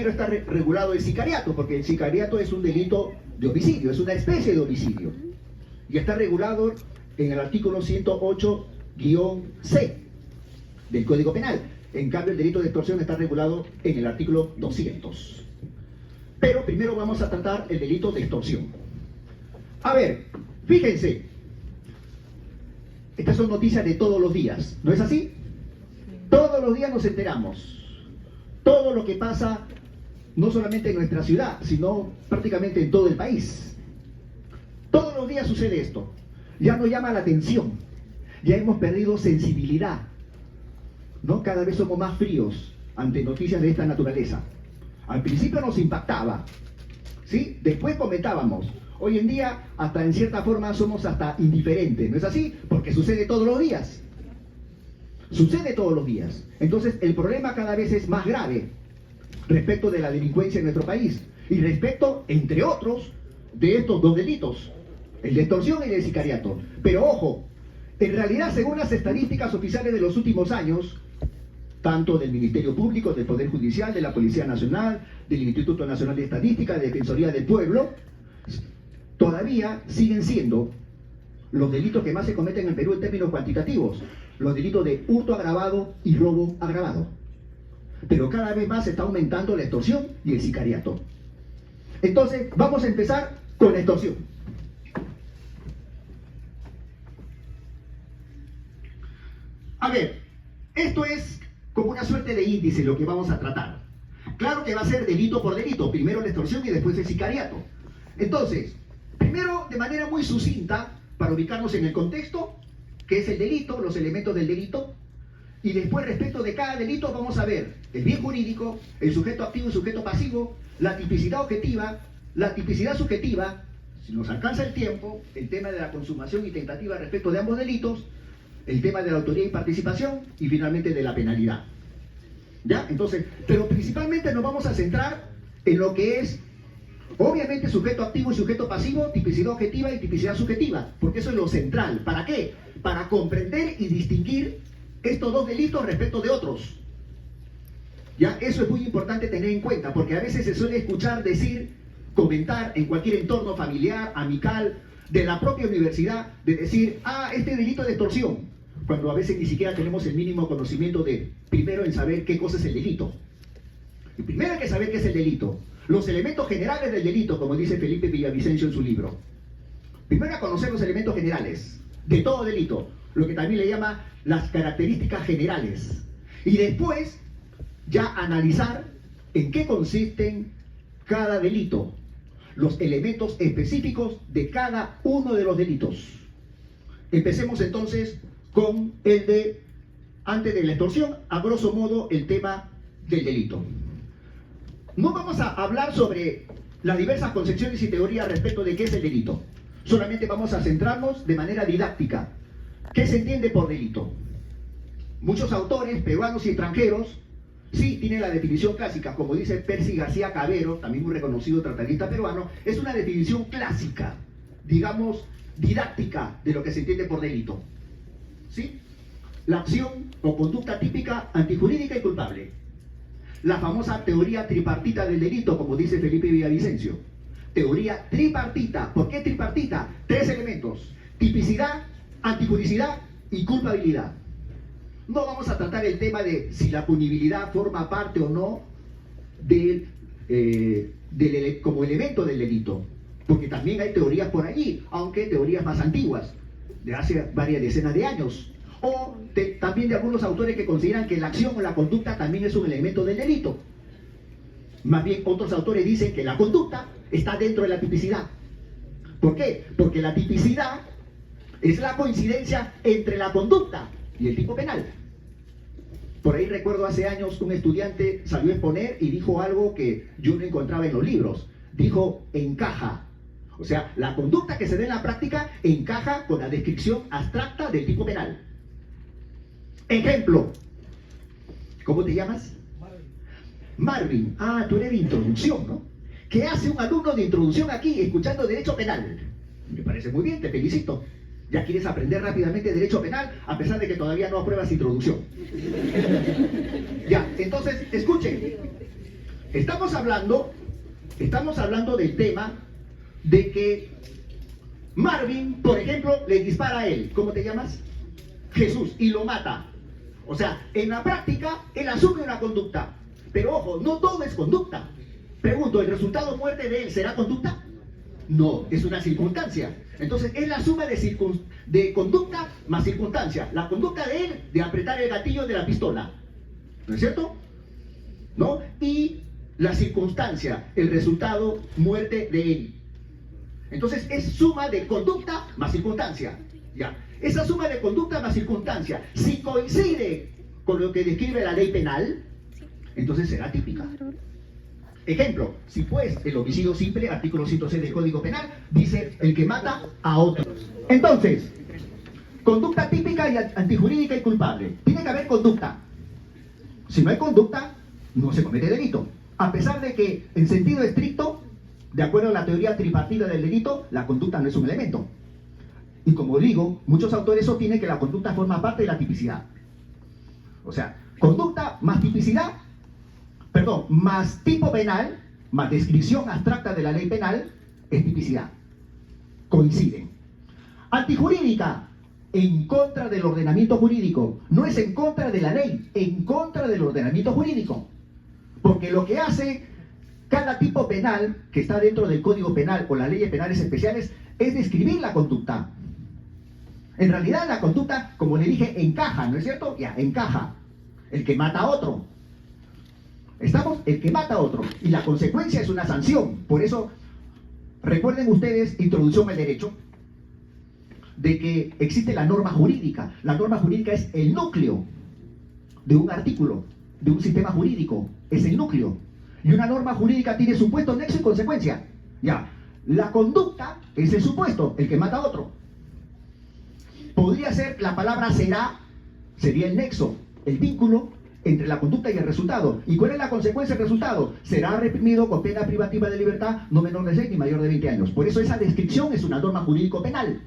primero está regulado el sicariato, porque el sicariato es un delito de homicidio, es una especie de homicidio. Y está regulado en el artículo 108-C del Código Penal. En cambio, el delito de extorsión está regulado en el artículo 200. Pero primero vamos a tratar el delito de extorsión. A ver, fíjense. Estas son noticias de todos los días, ¿no es así? Todos los días nos enteramos. Todo lo que pasa, no solamente en nuestra ciudad, sino prácticamente en todo el país. Todos los días sucede esto. Ya nos llama la atención. Ya hemos perdido sensibilidad, ¿no? Cada vez somos más fríos ante noticias de esta naturaleza. Al principio nos impactaba, ¿sí? Después comentábamos. Hoy en día, hasta en cierta forma, somos hasta indiferentes, ¿no es así? Porque sucede todos los días. Sucede todos los días. Entonces, el problema cada vez es más grave respecto de la delincuencia en nuestro país. Y respecto, entre otros, de estos dos delitos. El de extorsión y el de sicariato. Pero ojo, en realidad, según las estadísticas oficiales de los últimos años, tanto del Ministerio Público, del Poder Judicial, de la Policía Nacional, del Instituto Nacional de Estadística, de Defensoría del Pueblo, todavía siguen siendo los delitos que más se cometen en Perú en términos cuantitativos, los delitos de hurto agravado y robo agravado. Pero cada vez más se está aumentando la extorsión y el sicariato. Entonces, vamos a empezar con la extorsión. A ver, esto es como una suerte de índice lo que vamos a tratar. Claro que va a ser delito por delito, primero la extorsión y después el sicariato. Entonces, primero, de manera muy sucinta, para ubicarnos en el contexto, que es el delito, los elementos del delito, y después respecto de cada delito vamos a ver el bien jurídico, el sujeto activo y sujeto pasivo, la tipicidad objetiva, la tipicidad subjetiva, si nos alcanza el tiempo, el tema de la consumación y tentativa respecto de ambos delitos, el tema de la autoría y participación, y finalmente de la penalidad. ¿Ya? Entonces, pero principalmente nos vamos a centrar en lo que es, obviamente, sujeto activo y sujeto pasivo, tipicidad objetiva y tipicidad subjetiva, porque eso es lo central. ¿Para qué? Para comprender y distinguir estos dos delitos respecto de otros. ¿Ya? Eso es muy importante tener en cuenta, porque a veces se suele escuchar decir, comentar en cualquier entorno familiar, amical, de la propia universidad, de decir, este delito de extorsión, cuando a veces ni siquiera tenemos el mínimo conocimiento de, primero, en saber qué cosa es el delito. Y primero hay que saber qué es el delito. Los elementos generales del delito, como dice Felipe Villavicencio en su libro. Primero a conocer los elementos generales de todo delito, lo que también le llama las características generales. Y después ya analizar en qué consisten cada delito, los elementos específicos de cada uno de los delitos. Empecemos entonces con el de, antes de la extorsión, a grosso modo el tema del delito. No vamos a hablar sobre las diversas concepciones y teorías respecto de qué es el delito. Solamente vamos a centrarnos de manera didáctica. ¿Qué se entiende por delito? Muchos autores, peruanos y extranjeros, sí tienen la definición clásica, como dice Percy García Cabero, también muy reconocido tratadista peruano, es una definición clásica, digamos, didáctica de lo que se entiende por delito. ¿Sí? La acción o conducta típica antijurídica y culpable. La famosa teoría tripartita del delito, como dice Felipe Villavicencio. Teoría tripartita. ¿Por qué tripartita? Tres elementos: tipicidad, antijuricidad y culpabilidad. No vamos a tratar el tema de si la punibilidad forma parte o no como elemento del delito, porque también hay teorías por allí, aunque teorías más antiguas, de hace varias decenas de años, o también de algunos autores que consideran que la acción o la conducta también es un elemento del delito. Más bien, otros autores dicen que la conducta está dentro de la tipicidad. ¿Por qué? Porque la tipicidad es la coincidencia entre la conducta y el tipo penal. Por ahí recuerdo hace años un estudiante salió a exponer y dijo algo que yo no encontraba en los libros. Dijo, encaja. O sea, la conducta que se da en la práctica encaja con la descripción abstracta del tipo penal. Ejemplo. ¿Cómo te llamas? Marvin. Tú eres de introducción, ¿no? ¿Qué hace un alumno de introducción aquí escuchando derecho penal? Me parece muy bien, te felicito. Ya quieres aprender rápidamente derecho penal a pesar de que todavía no apruebas introducción. Ya, entonces, escuchen. Estamos hablando del tema de que Marvin, por ejemplo, le dispara a él. ¿Cómo te llamas? Jesús, y lo mata. O sea, en la práctica, él asume una conducta. Pero ojo, no todo es conducta. Pregunto, ¿el resultado de muerte de él será conducta? No, es una circunstancia. Entonces, es la suma de conducta más circunstancia. La conducta de él de apretar el gatillo de la pistola. ¿No es cierto? ¿No? Y la circunstancia, el resultado, muerte de él. Entonces, es suma de conducta más circunstancia. Ya. Esa suma de conducta más circunstancia, si coincide con lo que describe la ley penal, entonces será típica. Ejemplo, si pues el homicidio simple, artículo 106 del Código Penal, dice el que mata a otro. Entonces, conducta típica y antijurídica y culpable. Tiene que haber conducta. Si no hay conducta, no se comete delito. A pesar de que, en sentido estricto, de acuerdo a la teoría tripartita del delito, la conducta no es un elemento. Y como digo, muchos autores sostienen que la conducta forma parte de la tipicidad. O sea, conducta más tipicidad, más tipo penal, más descripción abstracta de la ley penal, es tipicidad. Coinciden. Antijurídica, en contra del ordenamiento jurídico. No es en contra de la ley, en contra del ordenamiento jurídico. Porque lo que hace cada tipo penal que está dentro del Código Penal o las leyes penales especiales es describir la conducta. En realidad la conducta, como le dije, encaja, ¿no es cierto? Ya, encaja. El que mata a otro. ¿Estamos? El que mata a otro. Y la consecuencia es una sanción. Por eso, recuerden ustedes, introducción al derecho, de que existe la norma jurídica. La norma jurídica es el núcleo de un artículo, de un sistema jurídico. Es el núcleo. Y una norma jurídica tiene supuesto, nexo y consecuencia. Ya. La conducta es el supuesto, el que mata a otro. Podría ser, la palabra será, sería el nexo, el vínculo entre la conducta y el resultado. ¿Y cuál es la consecuencia del resultado? Será reprimido con pena privativa de libertad no menor de 6 ni mayor de 20 años. Por eso esa descripción es una norma jurídico-penal.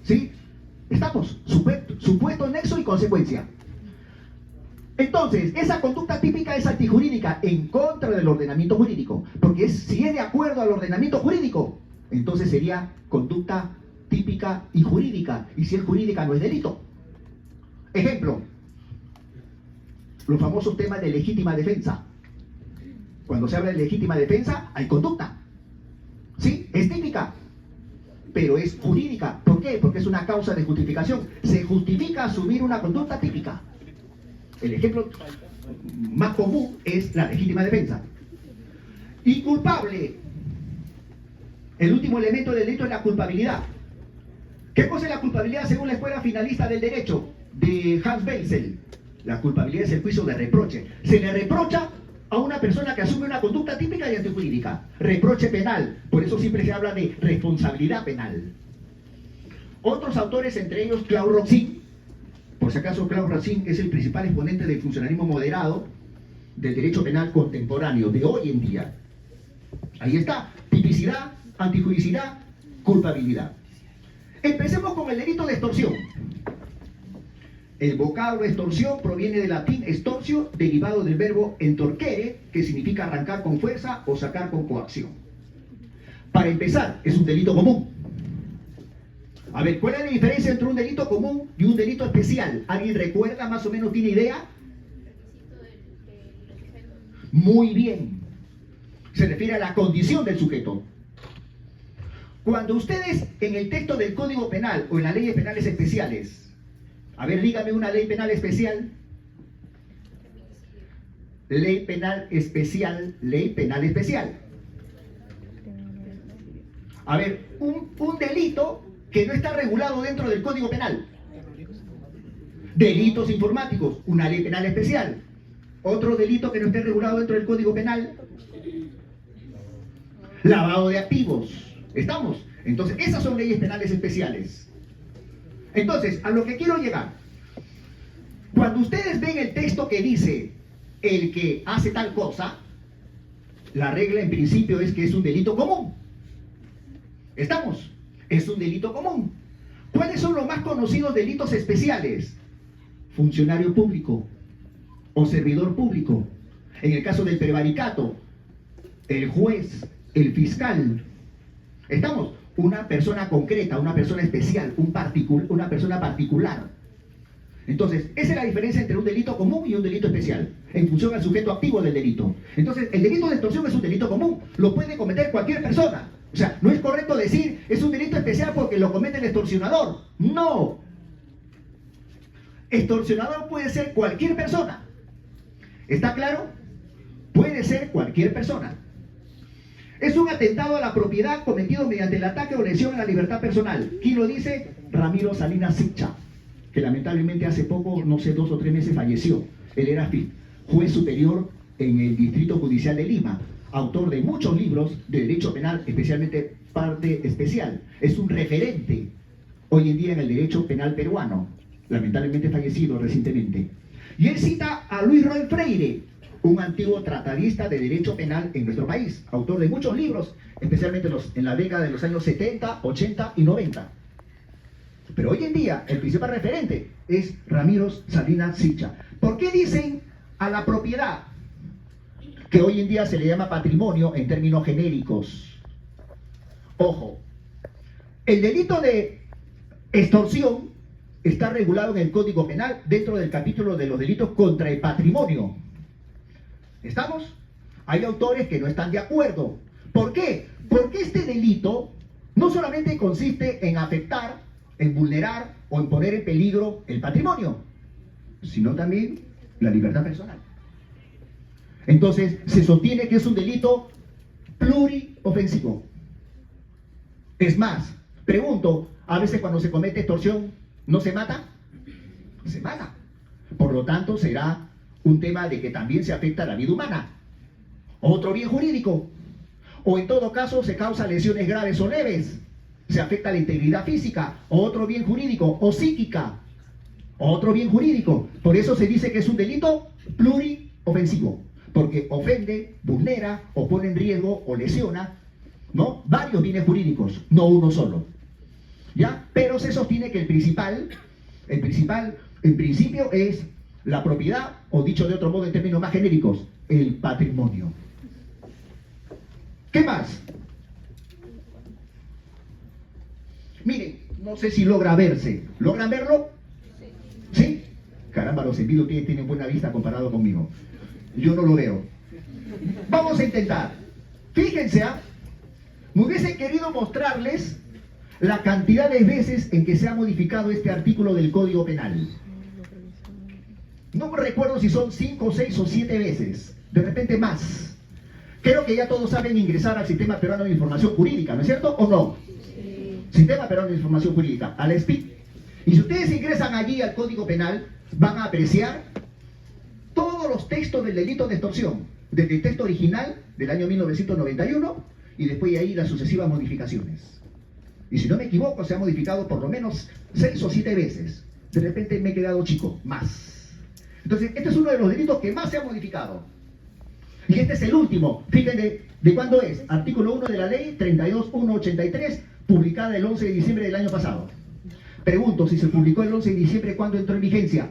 ¿Sí? Estamos, supuesto, nexo y consecuencia. Entonces, esa conducta típica es antijurídica en contra del ordenamiento jurídico. Porque si es de acuerdo al ordenamiento jurídico, entonces sería conducta típica y jurídica. Y si es jurídica, no es delito. Ejemplo, los famosos temas de legítima defensa. Cuando se habla de legítima defensa, hay conducta. ¿Sí? Es típica, pero es jurídica. ¿Por qué? Porque es una causa de justificación. Se justifica asumir una conducta típica. El ejemplo más común es la legítima defensa. Y culpable. El último elemento del delito es la culpabilidad. ¿Qué cosa es la culpabilidad según la Escuela Finalista del Derecho de Hans Belzel? La culpabilidad es el juicio de reproche. Se le reprocha a una persona que asume una conducta típica y antijurídica. Reproche penal. Por eso siempre se habla de responsabilidad penal. Otros autores, entre ellos Claude Roxin, por si acaso Claude Roxin es el principal exponente del funcionalismo moderado del derecho penal contemporáneo de hoy en día. Ahí está, tipicidad, antijuricidad, culpabilidad. Empecemos con el delito de extorsión. El vocablo extorsión proviene del latín extortio, derivado del verbo entorquere, que significa arrancar con fuerza o sacar con coacción. Para empezar, es un delito común. A ver, ¿cuál es la diferencia entre un delito común y un delito especial? ¿Alguien recuerda, más o menos tiene idea? Muy bien. Se refiere a la condición del sujeto. Cuando ustedes en el texto del Código Penal o en las leyes penales especiales, a ver, dígame una ley penal especial. Ley penal especial, ley penal especial. A ver, un delito que no está regulado dentro del Código Penal. Delitos informáticos, una ley penal especial. Otro delito que no esté regulado dentro del Código Penal. Lavado de activos. ¿Estamos? Entonces, esas son leyes penales especiales. Entonces, a lo que quiero llegar. Cuando ustedes ven el texto que dice el que hace tal cosa, la regla en principio es que es un delito común. ¿Estamos? Es un delito común. ¿Cuáles son los más conocidos delitos especiales? Funcionario público o servidor público. En el caso del prevaricato, el juez, el fiscal, estamos, una persona concreta, una persona especial, una persona particular. Entonces, esa es la diferencia entre un delito común y un delito especial, en función al sujeto activo del delito. Entonces, el delito de extorsión es un delito común, lo puede cometer cualquier persona. O sea, no es correcto decir, es un delito especial porque lo comete el extorsionador. No. Extorsionador puede ser cualquier persona. ¿Está claro? Puede ser cualquier persona. Es un atentado a la propiedad cometido mediante el ataque o lesión a la libertad personal. ¿Quién lo dice? Ramiro Salinas Sicha, que lamentablemente hace poco, no sé, 2 o 3 meses falleció. Él era juez superior en el Distrito Judicial de Lima, autor de muchos libros de derecho penal, especialmente parte especial. Es un referente hoy en día en el derecho penal peruano, lamentablemente fallecido recientemente. Y él cita a Luis Roy Freire, un antiguo tratadista de derecho penal en nuestro país, autor de muchos libros, especialmente en la década de los años 70, 80 y 90. Pero hoy en día el principal referente es Ramiro Salinas Sicha. ¿Por qué dicen a la propiedad, que hoy en día se le llama patrimonio en términos genéricos? Ojo, el delito de extorsión está regulado en el Código Penal dentro del capítulo de los delitos contra el patrimonio. ¿Estamos? Hay autores que no están de acuerdo. ¿Por qué? Porque este delito no solamente consiste en afectar, en vulnerar o en poner en peligro el patrimonio, sino también la libertad personal. Entonces, se sostiene que es un delito pluriofensivo. Es más, pregunto, a veces cuando se comete extorsión, ¿no se mata? Se mata. Por lo tanto, será un tema de que también se afecta a la vida humana. Otro bien jurídico. O en todo caso, se causa lesiones graves o leves. Se afecta a la integridad física. Otro bien jurídico. O psíquica. Otro bien jurídico. Por eso se dice que es un delito pluriofensivo. Porque ofende, vulnera, o pone en riesgo, o lesiona, ¿no?, varios bienes jurídicos, no uno solo. ¿Ya? Pero se sostiene que el principal, en principio, es la propiedad, o dicho de otro modo en términos más genéricos, el patrimonio. ¿Qué más? Miren, no sé si logra verse. ¿Logran verlo? ¿Sí? Caramba, los envidios tienen buena vista comparado conmigo. Yo no lo veo. Vamos a intentar. Fíjense, me hubiese querido mostrarles la cantidad de veces en que se ha modificado este artículo del Código Penal. No me recuerdo si son 5, 6 o 7 veces. De repente más. Creo que ya todos saben ingresar al Sistema Peruano de Información Jurídica, ¿no es cierto? ¿O no? Sí. Sistema Peruano de Información Jurídica, al SPIC. Y si ustedes ingresan allí al Código Penal, van a apreciar todos los textos del delito de extorsión, desde el texto original del año 1991 y después de ahí las sucesivas modificaciones. Y si no me equivoco, se ha modificado por lo menos 6 o 7 veces. De repente me he quedado chico, más. Entonces, este es uno de los delitos que más se ha modificado. Y este es el último. Fíjense, ¿de cuándo es? Artículo 1 de la ley 32183, publicada el 11 de diciembre del año pasado. Pregunto, si se publicó el 11 de diciembre, ¿cuándo entró en vigencia?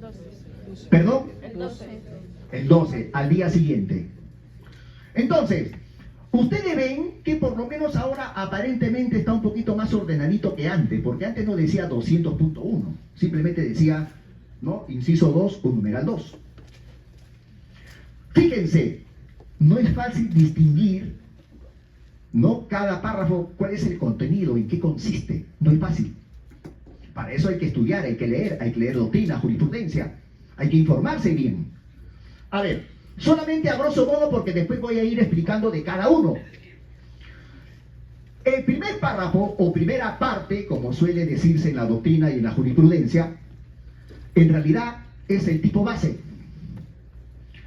12. ¿Perdón? El 12. El 12, al día siguiente. Entonces, ustedes ven que por lo menos ahora aparentemente está un poquito más ordenadito que antes, porque antes no decía 200.1, simplemente decía, ¿no?, inciso 2 o numeral 2. Fíjense, no es fácil distinguir, ¿no?, cada párrafo, cuál es el contenido, en qué consiste. No es fácil. Para eso hay que estudiar, hay que leer doctrina, jurisprudencia, hay que informarse bien. A ver, solamente a grosso modo, porque después voy a ir explicando de cada uno. El primer párrafo, o primera parte, como suele decirse en la doctrina y en la jurisprudencia, en realidad es el tipo base.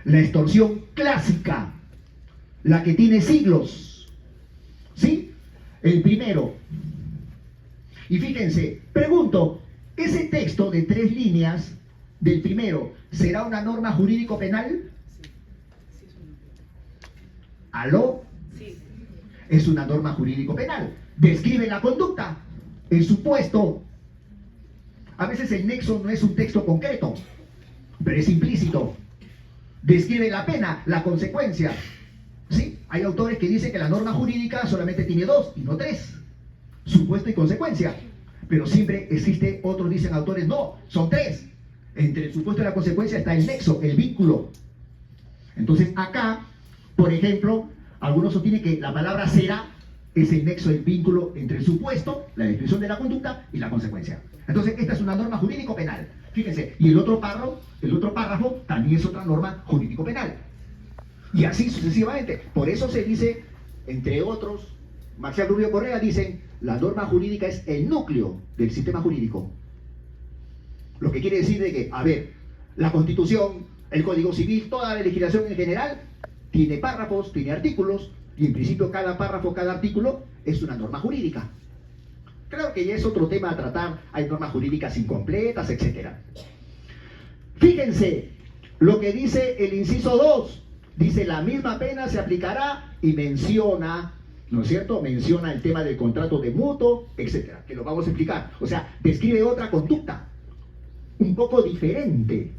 La extorsión clásica, la que tiene siglos. ¿Sí? El primero. Y fíjense, pregunto, ¿ese texto de 3 líneas del primero será una norma jurídico-penal? ¿Aló? Sí. Es una norma jurídico-penal. Describe la conducta, el supuesto. A veces el nexo no es un texto concreto, pero es implícito. describe la pena, la consecuencia. ¿Sí? Hay autores que dicen que la norma jurídica solamente tiene dos y no tres, supuesto y consecuencia. Pero siempre existe, otros dicen autores, no, son tres. Entre el supuesto y la consecuencia está el nexo, el vínculo. Entonces acá, por ejemplo, algunos sostienen que la palabra será es el nexo, el vínculo entre el supuesto, la descripción de la conducta y la consecuencia. Entonces esta es una norma jurídico-penal. Fíjense, y el otro párrafo también es otra norma jurídico-penal. Y así sucesivamente. Por eso se dice, entre otros, Marcial Rubio Correa dicen, la norma jurídica es el núcleo del sistema jurídico. Lo que quiere decir de que, a ver, la Constitución, el Código Civil, toda la legislación en general, tiene párrafos, tiene artículos, y en principio cada párrafo, cada artículo es una norma jurídica. Claro que ya es otro tema a tratar, hay normas jurídicas incompletas, etc. Fíjense lo que dice el inciso 2. Dice, la misma pena se aplicará y menciona, ¿no es cierto? Menciona el tema del contrato de mutuo, etcétera, que lo vamos a explicar. O sea, describe otra conducta, un poco diferente.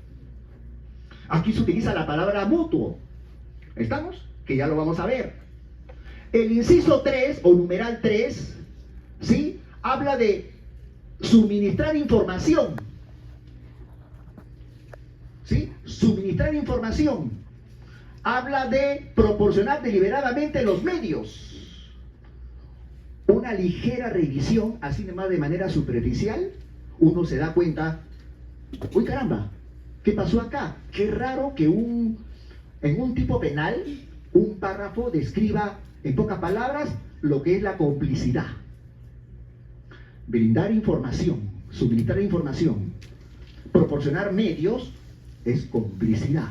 Aquí se utiliza la palabra mutuo. ¿Estamos? Que ya lo vamos a ver. El inciso 3, o numeral 3, ¿sí? Habla de suministrar información. ¿Sí? Suministrar información. Habla de proporcionar deliberadamente los medios. Una ligera revisión, así nomás de manera superficial, uno se da cuenta, uy caramba, ¿qué pasó acá? Qué raro que en un tipo penal, un párrafo describa en pocas palabras lo que es la complicidad. Brindar información, suministrar información, proporcionar medios, es complicidad.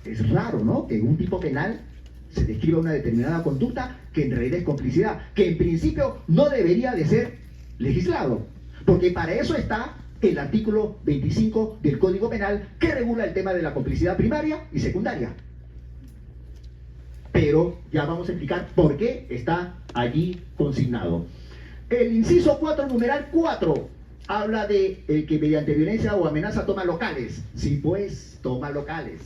Es raro, ¿no? Que en un tipo penal se describa una determinada conducta que en realidad es complicidad, que en principio no debería de ser legislado, porque para eso está el artículo 25 del Código Penal que regula el tema de la complicidad primaria y secundaria. Pero ya vamos a explicar por qué está allí consignado. El inciso 4, numeral 4, habla de el que mediante violencia o amenaza toma locales. Sí, pues, toma locales.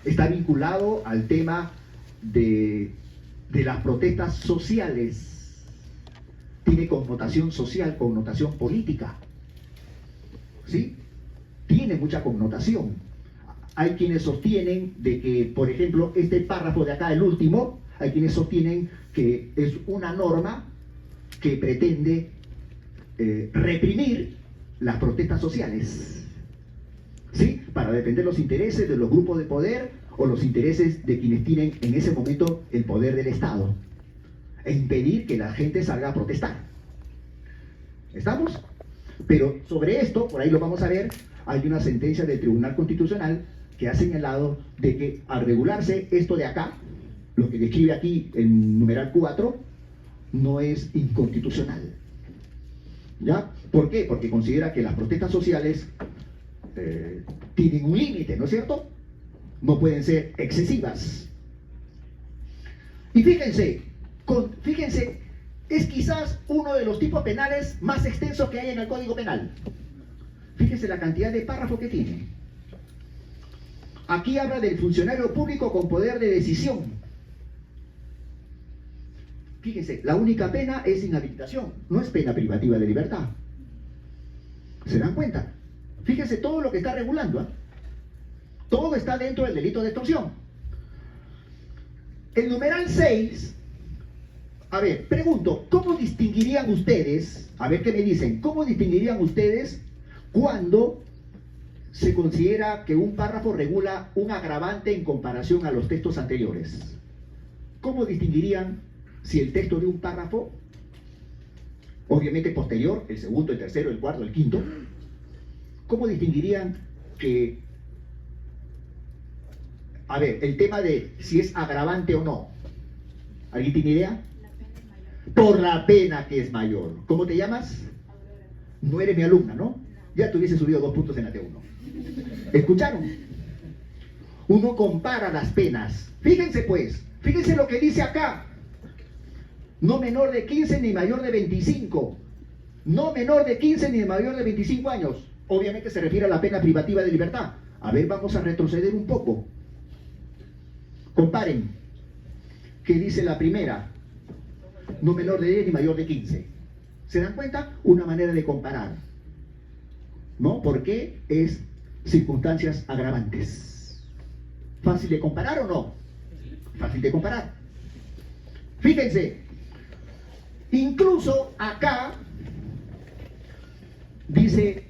Está vinculado al tema de las protestas sociales. Tiene connotación social, connotación política. ¿Sí? Tiene mucha connotación. Hay quienes sostienen de que, por ejemplo, este párrafo de acá, el último, hay quienes sostienen que es una norma que pretende reprimir las protestas sociales, ¿sí? Para defender los intereses de los grupos de poder o los intereses de quienes tienen en ese momento el poder del Estado, e impedir que la gente salga a protestar. ¿Estamos? Pero sobre esto, por ahí lo vamos a ver, hay una sentencia del Tribunal Constitucional que ha señalado de que al regularse esto de acá, lo que describe aquí en numeral 4, no es inconstitucional. ¿Ya? ¿Por qué? Porque considera que las protestas sociales tienen un límite, ¿no es cierto? No pueden ser excesivas. Y fíjense, es quizás uno de los tipos penales más extensos que hay en el Código Penal. Fíjense la cantidad de párrafos que tiene. Aquí habla del funcionario público con poder de decisión. Fíjense, la única pena es inhabilitación, no es pena privativa de libertad. ¿Se dan cuenta? Fíjense todo lo que está regulando, ¿eh? Todo está dentro del delito de extorsión. El numeral 6, a ver, pregunto, ¿cómo distinguirían ustedes, a ver qué me dicen, cómo distinguirían ustedes cuando se considera que un párrafo regula un agravante en comparación a los textos anteriores? ¿Cómo distinguirían si el texto de un párrafo, obviamente posterior, el segundo, el tercero, el cuarto, el quinto, cómo distinguirían que, a ver, el tema de si es agravante o no? ¿Alguien tiene idea? Por la pena que es mayor. ¿Cómo te llamas? No eres mi alumna, ¿no? Ya te hubiese subido 2 puntos en la T1. ¿Escucharon? Uno compara las penas. Fíjense pues, fíjense lo que dice acá. No menor de 15 ni mayor de 25. No menor de 15 ni mayor de 25 años. Obviamente se refiere a la pena privativa de libertad. A ver, vamos a retroceder un poco. Comparen. ¿Qué dice la primera? No menor de 10 ni mayor de 15. ¿Se dan cuenta? Una manera de comparar. ¿No? Porque es circunstancias agravantes. ¿Fácil de comparar o no? Fácil de comparar. Fíjense, incluso acá dice,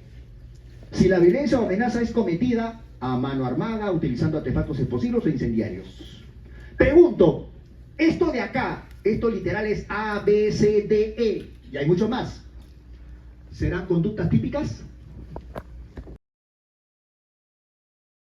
si la violencia o amenaza es cometida a mano armada, utilizando artefactos explosivos o incendiarios. Pregunto, esto de acá, esto literal es A, B, C, D, E, y hay mucho más. ¿Serán conductas típicas?